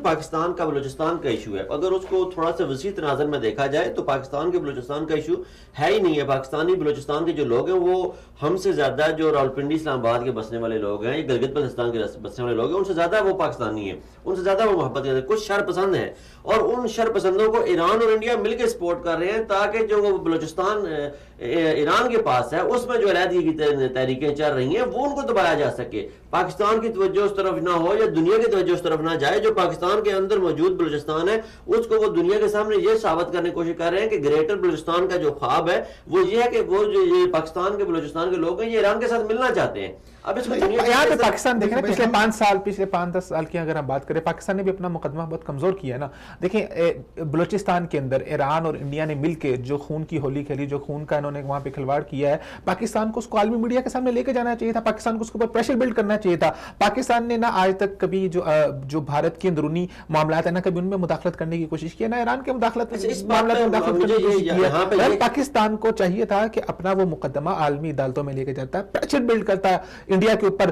پاکستان کا بلوچستان کا ایشو ہے، اگر اس کو تھوڑا سا وسیع تناظر میں دیکھا جائے تو پاکستان کے بلوچستان کا ایشو ہے ہی نہیں ہے. پاکستانی بلوچستان کے جو لوگ ہیں وہ ہم سے زیادہ جو راولپنڈی اسلام آباد کے بسنے والے لوگ ہیں یا گلگت بلتستان کے بسنے والے لوگ ہیں ان سے زیادہ وہ پاکستانی ہیں، ان سے زیادہ وہ محبت کرتے ہیں. کچھ شر پسند ہیں اور ان شر پسندوں کو ایران اور انڈیا مل کے سپورٹ کر رہے ہیں تاکہ جو وہ بلوچستان ایران کے پاس ہے اس میں جو علیحدگی کی تحریکیں چل رہی ہیں وہ ان کو دبایا جا سکے. پاکستان کی توجہ اس طرف نہ ہو یا دنیا کی توجہ اس طرف نہ جائے. جو پاکستان کے اندر موجود بلوچستان ہے اس کو وہ دنیا کے سامنے یہ ثابت کرنے کی کوشش کر رہے ہیں کہ گریٹر بلوچستان کا جو خواب ہے وہ یہ ہے کہ وہ جو یہ پاکستان کے بلوچستان کے لوگ ہیں یہ ایران کے ساتھ ملنا چاہتے ہیں. اب اس کو یہاں پہ پاکستان دیکھیں نا پچھلے 5-10 سال کی اگر ہم بات کریں پاکستان نے بھی اپنا مقدمہ بہت کمزور کیا ہے نا. دیکھیں بلوچستان کے اندر ایران اور انڈیا نے مل کے جو خون کی ہولی کھیلی، جو خون کا انہوں نے وہاں پہ کھلواڑ کیا ہے، پاکستان کو اس کو عالمی میڈیا کے سامنے لے کے جانا چاہیے تھا. پاکستان کو اس کے اوپر پریشر بلڈ کرنا چاہیے تھا. پاکستان نے نہ آج تک کبھی جو بھارت کے اندرونی معاملات ہیں نہ کبھی ان میں مداخلت کرنے کی کوشش کی ہے، نہ ایران کے معاملات میں مداخلت کرنے کی کوشش کی ہے. پاکستان کو چاہیے تھا کہ اپنا وہ مقدمہ عالمی عدالتوں میں لے کے جاتا، پریشر بلڈ کرتا انڈیا کے اوپر،